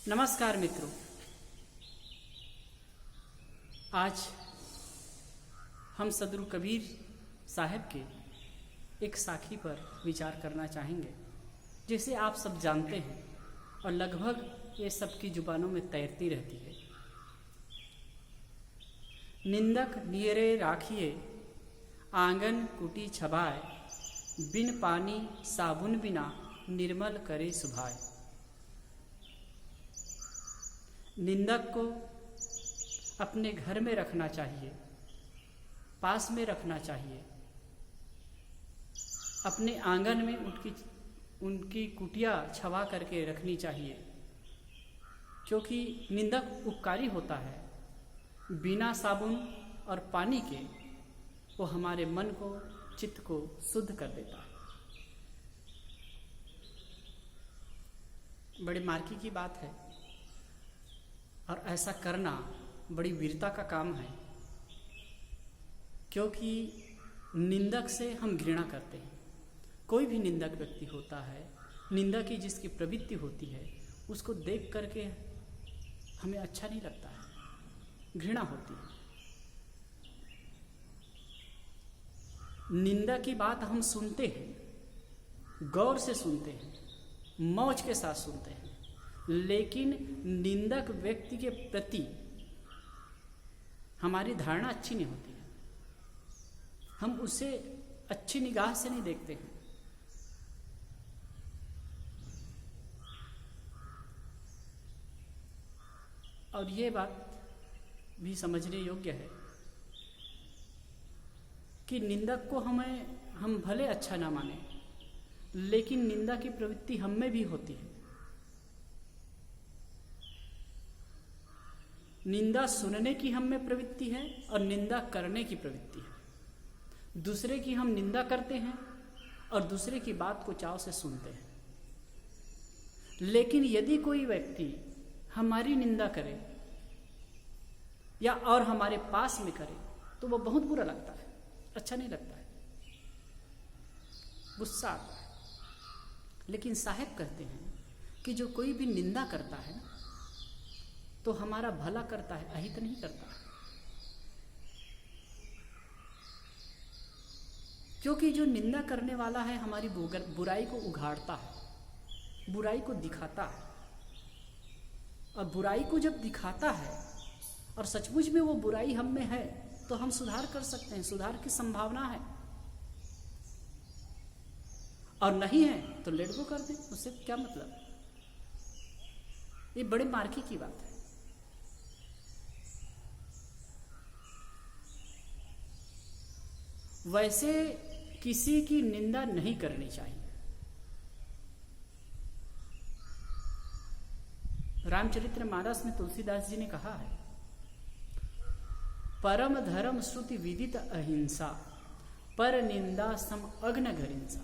नमस्कार मित्रों, आज हम सदगुरु कबीर साहब के एक साखी पर विचार करना चाहेंगे, जिसे आप सब जानते हैं और लगभग ये सबकी जुबानों में तैरती रहती है। निंदक नियरे राखिए आंगन कुटी छबाए, बिन पानी साबुन बिना निर्मल करे सुभाए। निंदक को अपने घर में रखना चाहिए, पास में रखना चाहिए, अपने आंगन में उनकी कुटिया छवा करके रखनी चाहिए, क्योंकि निंदक उपकारी होता है। बिना साबुन और पानी के वो हमारे मन को, चित्त को शुद्ध कर देता है। बड़े मार्की की बात है और ऐसा करना बड़ी वीरता का काम है, क्योंकि निंदक से हम घृणा करते हैं। कोई भी निंदक व्यक्ति होता है, निंदा की जिसकी प्रवृत्ति होती है, उसको देख करके हमें अच्छा नहीं लगता है, घृणा होती है। निंदा की बात हम सुनते हैं, गौर से सुनते हैं, मौज के साथ सुनते हैं, लेकिन निंदक व्यक्ति के प्रति हमारी धारणा अच्छी नहीं होती है। हम उसे अच्छी निगाह से नहीं देखते हैं। और ये बात भी समझने योग्य है कि निंदक को हम भले अच्छा ना माने, लेकिन निंदा की प्रवृत्ति हम में भी होती है। निंदा सुनने की हम में प्रवृत्ति है और निंदा करने की प्रवृत्ति है। दूसरे की हम निंदा करते हैं और दूसरे की बात को चाव से सुनते हैं। लेकिन यदि कोई व्यक्ति हमारी निंदा करे या और हमारे पास में करे, तो वो बहुत बुरा लगता है, अच्छा नहीं लगता है, गुस्सा आता है। लेकिन साहब कहते हैं कि जो कोई भी निंदा करता है तो हमारा भला करता है, अहित नहीं करता है। क्योंकि जो निंदा करने वाला है हमारी बुराई को उघाड़ता है, बुराई को दिखाता है। और बुराई को जब दिखाता है और सचमुच में वो बुराई हम में है, तो हम सुधार कर सकते हैं, सुधार की संभावना है। और नहीं है तो लेट गो कर दें, उससे क्या मतलब। ये बड़े मार्की की बात है। वैसे किसी की निंदा नहीं करनी चाहिए। रामचरितमानस में तुलसीदास जी ने कहा है, परम धर्म श्रुति विदित अहिंसा, पर निंदा सम अग्न घरिंसा।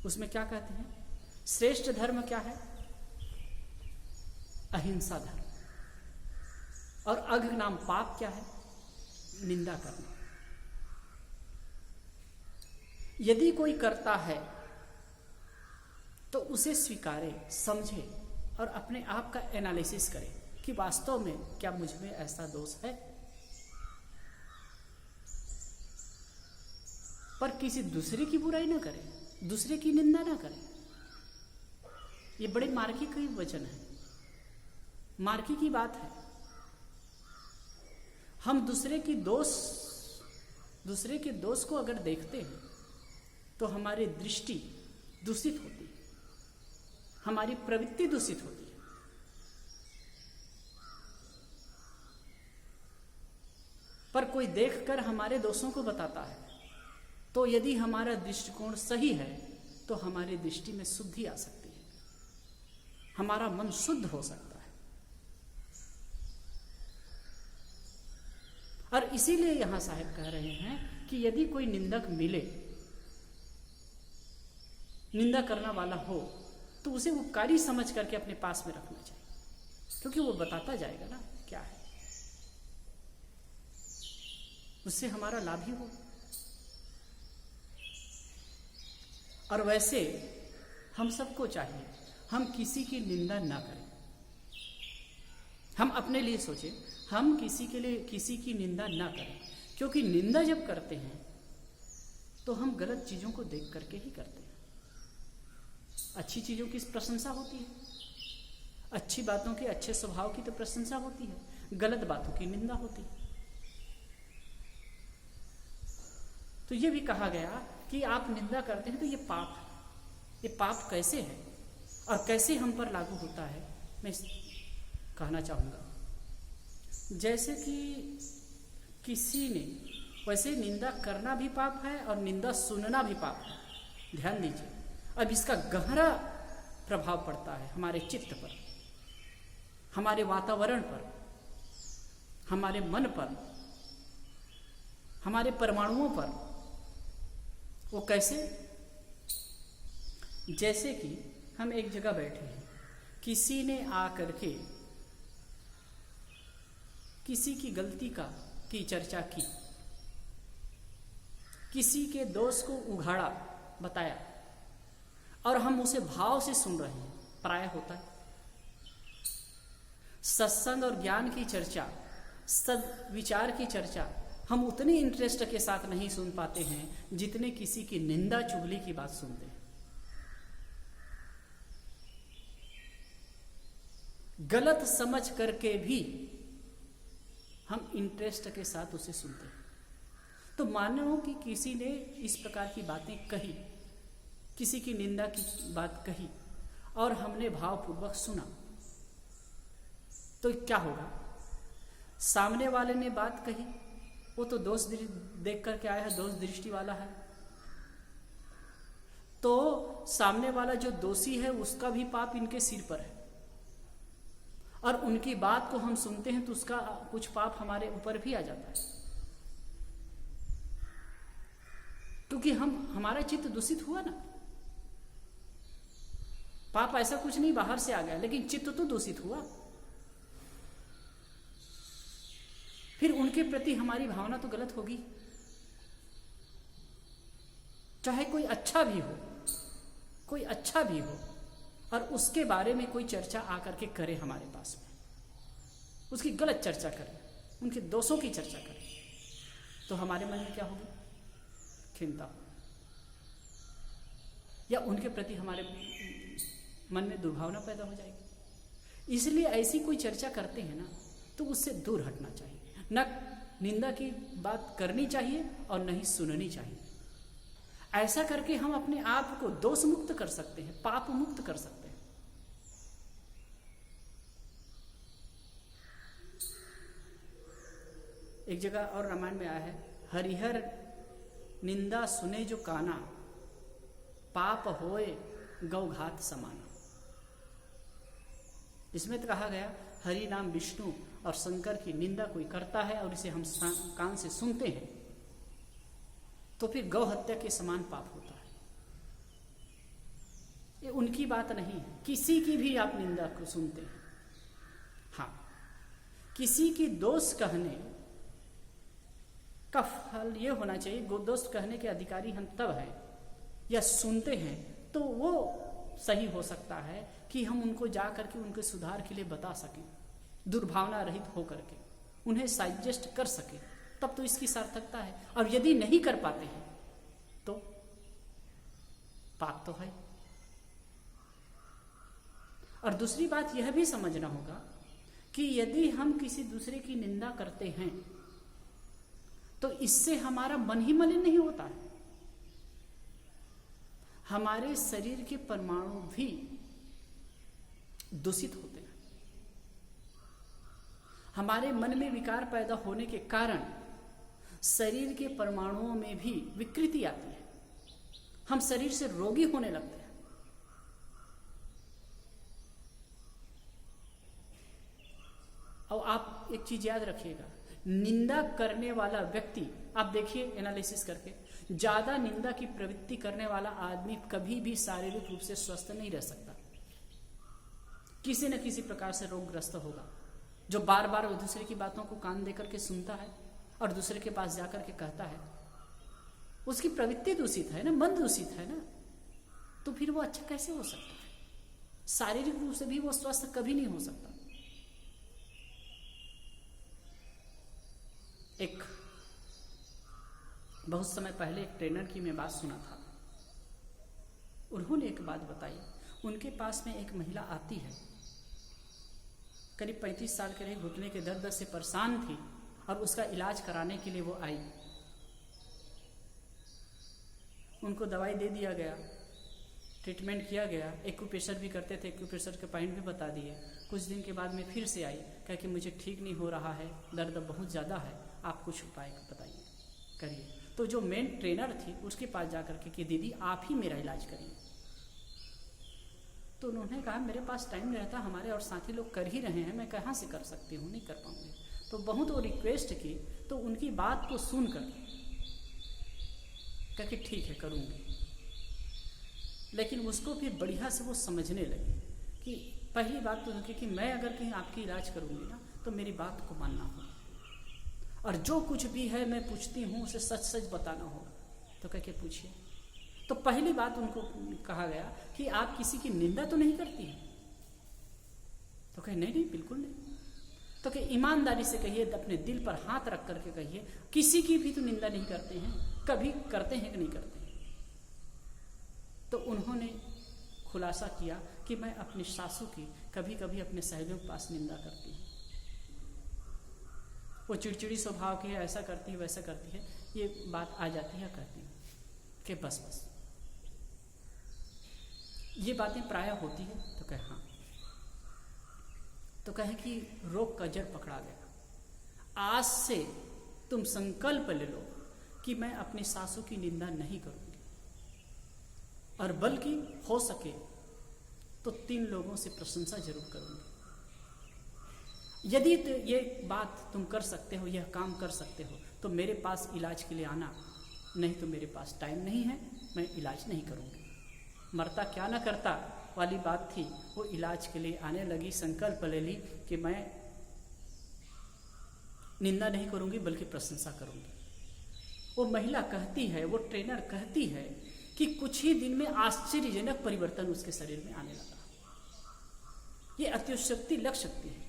उसमें क्या कहते हैं? श्रेष्ठ धर्म क्या है? अहिंसा धर्म। और अघ नाम पाप क्या है? निंदा करना। यदि कोई करता है तो उसे स्वीकारे, समझे और अपने आप का एनालिसिस करे कि वास्तव में क्या मुझ में ऐसा दोष है। पर किसी दूसरे की बुराई ना करे, दूसरे की निंदा ना करे। ये बड़े मार्की का वचन है, मार्की की बात है। हम दूसरे के दोष को अगर देखते हैं तो हमारी दृष्टि दूषित होती है, हमारी प्रवृत्ति दूषित होती है। पर कोई देखकर हमारे दोषों को बताता है, तो यदि हमारा दृष्टिकोण सही है तो हमारी दृष्टि में शुद्धि आ सकती है, हमारा मन शुद्ध हो सकता है। और इसीलिए यहां साहब कह रहे हैं कि यदि कोई निंदक मिले, निंदा करना वाला हो, तो उसे उपकारी समझ करके अपने पास में रखना चाहिए, क्योंकि वो बताता जाएगा ना क्या है, उससे हमारा लाभ ही हो। और वैसे हम सबको चाहिए हम किसी की निंदा ना करें, हम अपने लिए सोचें, हम किसी के लिए किसी की निंदा ना करें, क्योंकि निंदा जब करते हैं तो हम गलत चीज़ों को देख करके ही करते हैं। अच्छी चीज़ों की प्रशंसा होती है, अच्छी बातों की, अच्छे स्वभाव की तो प्रशंसा होती है, गलत बातों की निंदा होती है। तो ये भी कहा गया कि आप निंदा करते हैं तो ये पाप है। ये पाप कैसे है और कैसे हम पर लागू होता है, मैं कहना चाहूँगा। जैसे कि किसी ने, वैसे निंदा करना भी पाप है और निंदा सुनना भी पाप है। ध्यान दीजिए, अब इसका गहरा प्रभाव पड़ता है हमारे चित्त पर, हमारे वातावरण पर, हमारे मन पर, हमारे परमाणुओं पर। वो कैसे? जैसे कि हम एक जगह बैठे हैं, किसी ने आकर के किसी की गलती की चर्चा की, किसी के दोष को उघाड़ा, बताया, और हम उसे भाव से सुन रहे हैं। प्राय होता है सत्संग और ज्ञान की चर्चा, सद्विचार की चर्चा हम उतने इंटरेस्ट के साथ नहीं सुन पाते हैं जितने किसी की निंदा चुगली की बात सुनते हैं। गलत समझ करके भी हम इंटरेस्ट के साथ उसे सुनते हैं। तो मानो कि किसी ने इस प्रकार की बातें कही, किसी की निंदा की बात कही और हमने भावपूर्वक सुना, तो क्या होगा? सामने वाले ने बात कही, वो तो दोष देख करके आया है, दोष दृष्टि वाला है, तो सामने वाला जो दोषी है उसका भी पाप इनके सिर पर है, और उनकी बात को हम सुनते हैं तो उसका कुछ पाप हमारे ऊपर भी आ जाता है, क्योंकि हमारा चित्त दूषित हुआ ना। पाप ऐसा कुछ नहीं बाहर से आ गया, लेकिन चित्त तो दूषित हुआ। फिर उनके प्रति हमारी भावना तो गलत होगी, चाहे कोई अच्छा भी हो, कोई अच्छा भी हो, और उसके बारे में कोई चर्चा आकर के करे हमारे पास में, उसकी गलत चर्चा करे, उनके दोषों की चर्चा करे, तो हमारे मन में क्या होगी? खिन्नता, या उनके प्रति हमारे मन में दुर्भावना पैदा हो जाएगी। इसलिए ऐसी कोई चर्चा करते हैं ना, तो उससे दूर हटना चाहिए। न निंदा की बात करनी चाहिए और न ही सुननी चाहिए। ऐसा करके हम अपने आप को दोष मुक्त कर सकते हैं, पाप मुक्त कर सकते हैं। एक जगह और रामायण में आया है, हरिहर निंदा सुने जो काना, पाप होए गौघात समाना। इसमें तो कहा गया, हरि नाम विष्णु और शंकर की निंदा कोई करता है और इसे हम कान से सुनते हैं, तो फिर गौ हत्या के समान पाप होता है। ये उनकी बात नहीं है, किसी की भी आप निंदा को सुनते हैं। हाँ, किसी की दोष कहने का फल ये होना चाहिए, दोष कहने के अधिकारी हम तब हैं या सुनते हैं तो वो सही हो सकता है कि हम उनको जा करके उनके सुधार के लिए बता सकें, दुर्भावना रहित हो करके उन्हें सजेस्ट कर सकें, तब तो इसकी सार्थकता है। और यदि नहीं कर पाते हैं तो पाप तो है। और दूसरी बात यह भी समझना होगा कि यदि हम किसी दूसरे की निंदा करते हैं तो इससे हमारा मन ही मलिन नहीं होता है, हमारे शरीर के परमाणु भी दूषित होते हैं। हमारे मन में विकार पैदा होने के कारण शरीर के परमाणुओं में भी विकृति आती है, हम शरीर से रोगी होने लगते हैं। और आप एक चीज याद रखिएगा, निंदा करने वाला व्यक्ति, आप देखिए एनालिसिस करके, ज्यादा निंदा की प्रवृत्ति करने वाला आदमी कभी भी शारीरिक रूप से स्वस्थ नहीं रह सकता, किसी न किसी प्रकार से रोगग्रस्त होगा। जो बार बार दूसरे की बातों को कान देकर के सुनता है और दूसरे के पास जाकर के कहता है, उसकी प्रवृत्ति दूषित है ना, मन दूषित है ना, तो फिर वो अच्छा कैसे हो सकता है? शारीरिक रूप से भी वो स्वस्थ कभी नहीं हो सकता। बहुत समय पहले एक ट्रेनर की मैं बात सुना था। उन्होंने एक बात बताई, उनके पास में एक महिला आती है, करीब 35 साल के रहे, घुटने के दर्द से परेशान थी और उसका इलाज कराने के लिए वो आई। उनको दवाई दे दिया गया, ट्रीटमेंट किया गया, एक्यूप्रेशर भी करते थे, एक्यूप्रेशर के पॉइंट भी बता दिए। कुछ दिन के बाद में फिर से आई, कहा कि मुझे ठीक नहीं हो रहा है, दर्द बहुत ज़्यादा है, आप कुछ उपाय बताइए, करिए। तो जो मेन ट्रेनर थी उसके पास जा करके कि दीदी आप ही मेरा इलाज करिए। तो उन्होंने कहा मेरे पास टाइम नहीं रहता, हमारे और साथी लोग कर ही रहे हैं, मैं कहाँ से कर सकती हूँ, नहीं कर पाऊँगी। तो बहुत वो रिक्वेस्ट की, तो उनकी बात को सुनकर कहा कि ठीक है करूँगी। लेकिन उसको फिर बढ़िया से वो समझने लगी कि पहली बात तो उनकी कि मैं अगर कहीं आपकी इलाज करूँगी ना तो मेरी बात को मानना होगा, और जो कुछ भी है मैं पूछती हूँ उसे सच सच बताना होगा। तो कह के पूछिए। तो पहली बात उनको कहा गया कि आप किसी की निंदा तो नहीं करती हैं? तो कहे नहीं नहीं बिल्कुल नहीं। तो कहे ईमानदारी से कहिए, अपने दिल पर हाथ रख करके कहिए, किसी की भी तो निंदा नहीं करते हैं, कभी करते हैं कि नहीं करते हैं? तो उन्होंने खुलासा किया कि मैं अपनी सासू की कभी कभी अपने सहेलियों के पास निंदा करती हूँ, वो चिड़चिड़ी स्वभाव की है, ऐसा करती है वैसा करती है, ये बात आ जाती है कहती हूँ कि बस ये बातें प्रायः होती है। तो कहे हाँ। तो कहे कि रोग का जड़ पकड़ा गया, आज से तुम संकल्प ले लो कि मैं अपनी सासू की निंदा नहीं करूंगी, और बल्कि हो सके तो 3 लोगों से प्रशंसा जरूर करूंगी। यदि तो ये बात तुम कर सकते हो, यह काम कर सकते हो, तो मेरे पास इलाज के लिए आना, नहीं तो मेरे पास टाइम नहीं है, मैं इलाज नहीं करूंगी। मरता क्या ना करता वाली बात थी, वो इलाज के लिए आने लगी, संकल्प ले ली कि मैं निंदा नहीं करूंगी बल्कि प्रशंसा करूंगी। वो महिला कहती है, वो ट्रेनर कहती है कि कुछ ही दिन में आश्चर्यजनक परिवर्तन उसके शरीर में आने लगा। ये अतिशक्ति लग सकती है,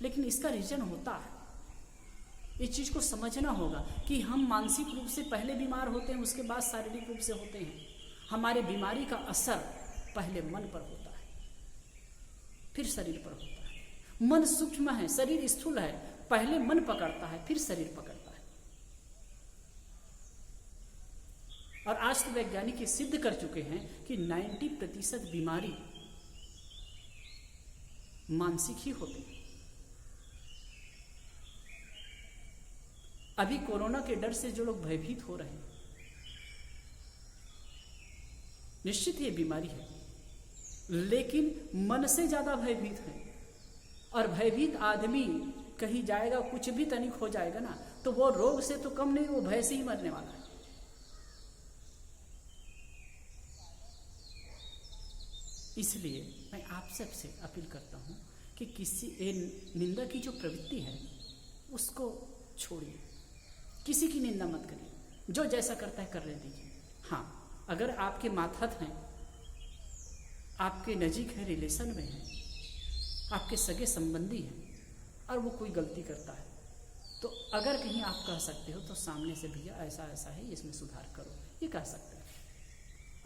लेकिन इसका रीजन होता है। इस चीज को समझना होगा कि हम मानसिक रूप से पहले बीमार होते हैं, उसके बाद शारीरिक रूप से होते हैं। हमारे बीमारी का असर पहले मन पर होता है, फिर शरीर पर होता है। मन सूक्ष्म है, शरीर स्थूल है, पहले मन पकड़ता है, फिर शरीर पकड़ता है। और आज तो वैज्ञानिक ये सिद्ध कर चुके हैं कि 90% बीमारी मानसिक ही होती है। अभी कोरोना के डर से जो लोग भयभीत हो रहे हैं, निश्चित ये बीमारी है, लेकिन मन से ज्यादा भयभीत है। और भयभीत आदमी कहीं जाएगा, कुछ भी तनिक हो जाएगा ना, तो वो रोग से तो कम नहीं, वो भय से ही मरने वाला है। इसलिए मैं आप सबसे अपील करता हूं कि किसी निंदा की जो प्रवृत्ति है उसको छोड़िए, किसी की निंदा मत करिए, जो जैसा करता है करने दीजिए। हाँ, अगर आपके मातहत हैं, आपके नजीक है, रिलेशन में है, आपके सगे संबंधी हैं, और वो कोई गलती करता है, तो अगर कहीं आप कह सकते हो तो सामने से भैया ऐसा ऐसा है, इसमें सुधार करो, ये कह सकते हैं,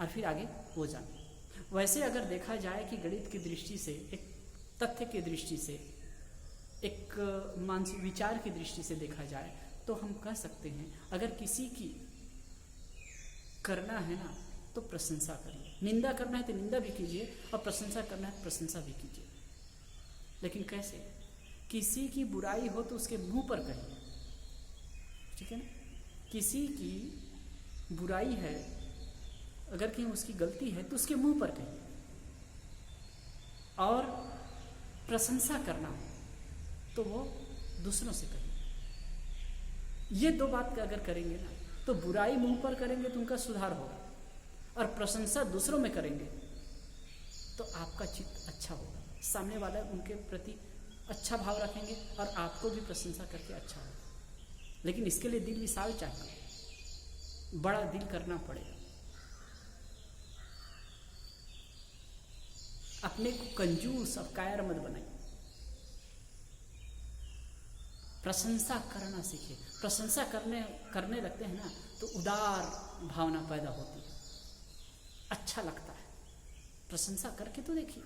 और फिर आगे वो जाने। वैसे अगर देखा जाए कि गणित की दृष्टि से, एक तथ्य की दृष्टि से, एक मानसिक विचार की दृष्टि से देखा जाए, तो हम कह सकते हैं अगर किसी की करना है ना तो प्रशंसा करिए, निंदा करना है तो निंदा भी कीजिए, और प्रशंसा करना है तो प्रशंसा भी कीजिए। लेकिन कैसे? किसी की बुराई हो तो उसके मुंह पर कहिए, ठीक है ना? किसी की बुराई है, अगर कहीं उसकी गलती है तो उसके मुंह पर कहिए, और प्रशंसा करना हो तो वो दूसरों से कहिए। ये 2 बात अगर करेंगे ना, तो बुराई मुंह पर करेंगे तो उनका सुधार होगा, और प्रशंसा दूसरों में करेंगे तो आपका चित्त अच्छा होगा, सामने वाला उनके प्रति अच्छा भाव रखेंगे और आपको भी प्रशंसा करके अच्छा होगा। लेकिन इसके लिए दिल विशाल चाहिए, बड़ा दिल करना पड़ेगा। अपने को कंजूस और कायर मत बनाइए। प्रशंसा करना सीखिए। प्रशंसा करने लगते हैं ना तो उदार भावना पैदा होती है, अच्छा लगता है। प्रशंसा करके तो देखिए।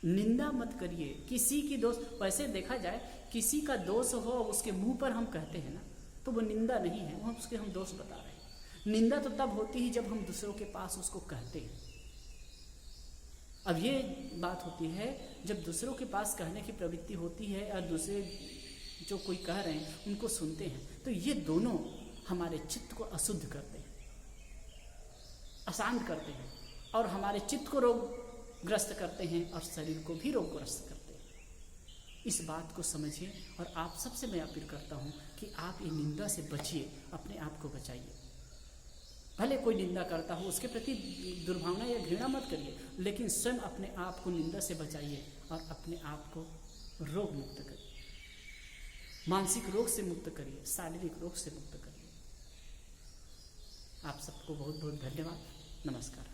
निंदा मत करिए किसी की दोष। वैसे देखा जाए किसी का दोष हो उसके मुंह पर हम कहते हैं ना तो वो निंदा नहीं है, वो उसके हम दोष बता रहे हैं। निंदा तो तब होती है जब हम दूसरों के पास उसको कहते हैं। अब ये बात होती है जब दूसरों के पास कहने की प्रवृत्ति होती है और दूसरे जो कोई कह रहे हैं उनको सुनते हैं, तो ये दोनों हमारे चित्त को अशुद्ध करते हैं, अशांत करते हैं और हमारे चित्त को रोगग्रस्त करते हैं और शरीर को भी रोगग्रस्त करते हैं। इस बात को समझिए और आप सबसे मैं अपील करता हूँ कि आप ये निंदा से बचिए, अपने आप को बचाइए। भले कोई निंदा करता हो उसके प्रति दुर्भावना या घृणा मत करिए, लेकिन स्वयं अपने आप को निंदा से बचाइए और अपने आप को रोग मुक्त करिए, मानसिक रोग से मुक्त करिए, शारीरिक रोग से मुक्त करिए। आप सबको बहुत बहुत धन्यवाद। नमस्कार।